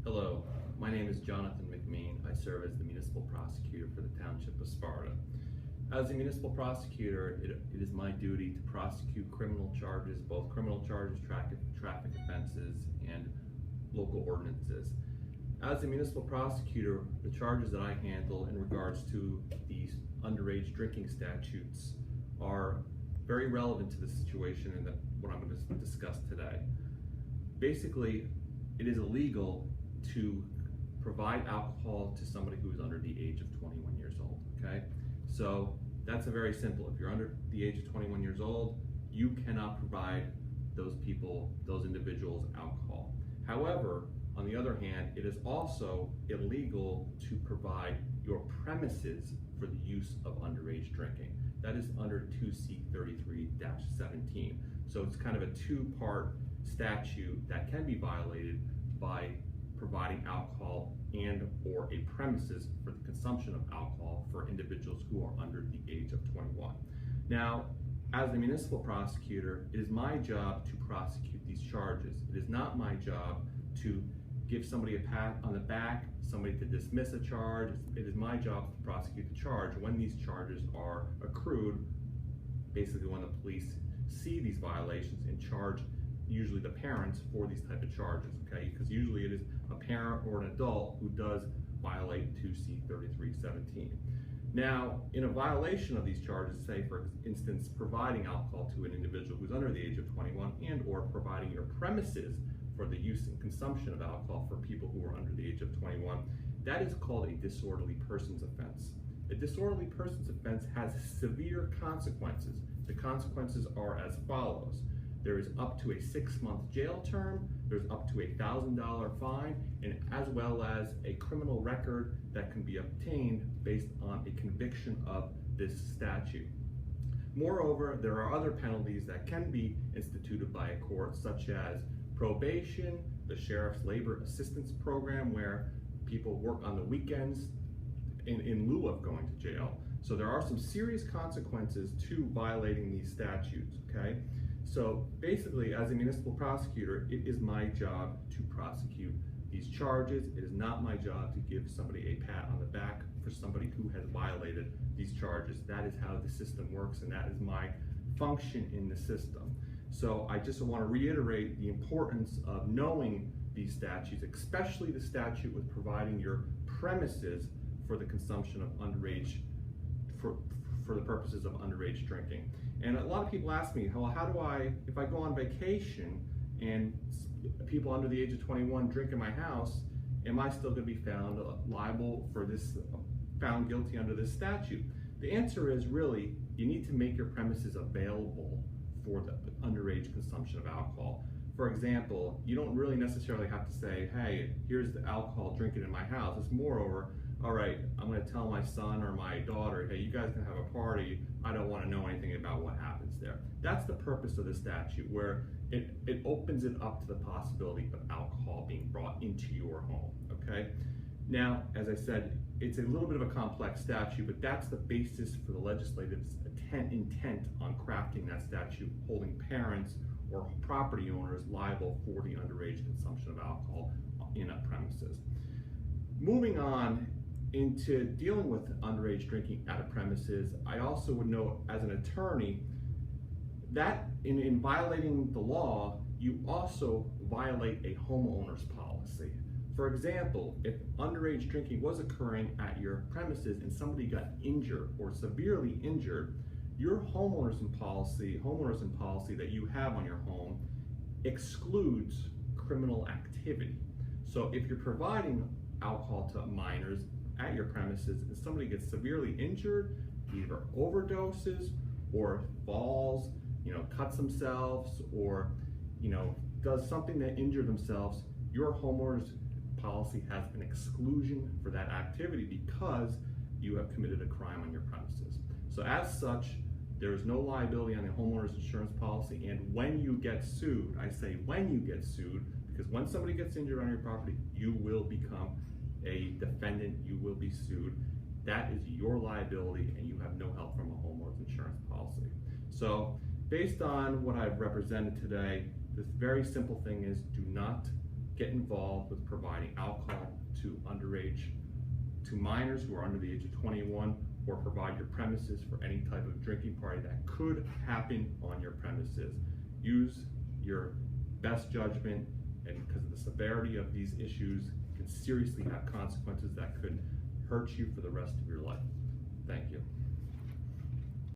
Hello, my name is Jonathan McMeen. I serve as the municipal prosecutor for the Township of Sparta. As a municipal prosecutor, it is my duty to prosecute criminal charges, both criminal charges, traffic offenses, and local ordinances. As a municipal prosecutor, the charges that I handle in regards to these underage drinking statutes are very relevant to the situation and what I'm going to discuss today. Basically, it is illegal to provide alcohol to somebody who is under the age of 21 years old, okay? So that's a very simple. If you're under the age of 21 years old, you cannot provide those individuals alcohol. However, on the other hand, it is also illegal to provide your premises for the use of underage drinking. That is under 2C33-17. So it's kind of a two-part statute that can be violated by providing alcohol and or a premises for the consumption of alcohol for individuals who are under the age of 21. Now, as the municipal prosecutor, it is my job to prosecute these charges. It is not my job to give somebody a pat on the back, somebody to dismiss a charge. It is my job to prosecute the charge when these charges are accrued, basically when the police see these violations and charge usually the parents for these type of charges, okay? Because usually it is a parent or an adult who does violate 2C33-17. Now, in a violation of these charges, say for instance, providing alcohol to an individual who's under the age of 21 and or providing your premises for the use and consumption of alcohol for people who are under the age of 21, that is called a disorderly persons offense. A disorderly persons offense has severe consequences. The consequences are as follows. There is up to a 6-month jail term, there's up to a $1,000 fine, and as well as a criminal record that can be obtained based on a conviction of this statute. Moreover, there are other penalties that can be instituted by a court, such as probation, the Sheriff's Labor Assistance Program, where people work on the weekends in lieu of going to jail. So there are some serious consequences to violating these statutes, okay? So basically, as a municipal prosecutor, it is my job to prosecute these charges. It is not my job to give somebody a pat on the back for somebody who has violated these charges. That is how the system works, and that is my function in the system. So I just want to reiterate the importance of knowing these statutes, especially the statute with providing your premises for the consumption of underage, for the purposes of underage drinking. And a lot of people ask me, well, how do I, if I go on vacation and people under the age of 21 drink in my house, am I still going to be found liable for this, found guilty under this statute? The answer is really, you need to make your premises available for the underage consumption of alcohol. For example, you don't really necessarily have to say, hey, here's the alcohol, drink it in my house. It's moreover, all right, I'm going to tell my son or my daughter, hey, you guys can have a party. I don't want to know anything about what happens there. That's the purpose of the statute, where it opens it up to the possibility of alcohol being brought into your home, okay? Now, as I said, it's a little bit of a complex statute, but that's the basis for the legislative's intent on crafting that statute, holding parents or property owners liable for the underage consumption of alcohol in a premises. Moving on into dealing with underage drinking at a premises, I also would note as an attorney that in violating the law, you also violate a homeowner's policy. For example, if underage drinking was occurring at your premises and somebody got injured or severely injured, your homeowners in policy that you have on your home excludes criminal activity. So if you're providing alcohol to minors at your premises and somebody gets severely injured, either overdoses or falls, cuts themselves, or does something that injure themselves, your homeowner's policy has an exclusion for that activity because you have committed a crime on your premises. So as such, there is no liability on the homeowner's insurance policy, and when you get sued, I say when you get sued, because when somebody gets injured on your property, you will become a defendant, you will be sued. That is your liability, and you have no help from a homeowner's insurance policy. So based on what I've represented today, this very simple thing is do not get involved with providing alcohol to minors who are under the age of 21, or provide your premises for any type of drinking party that could happen on your premises. Use your best judgment, and because of the severity of these issues, can seriously have consequences that could hurt you for the rest of your life. Thank you.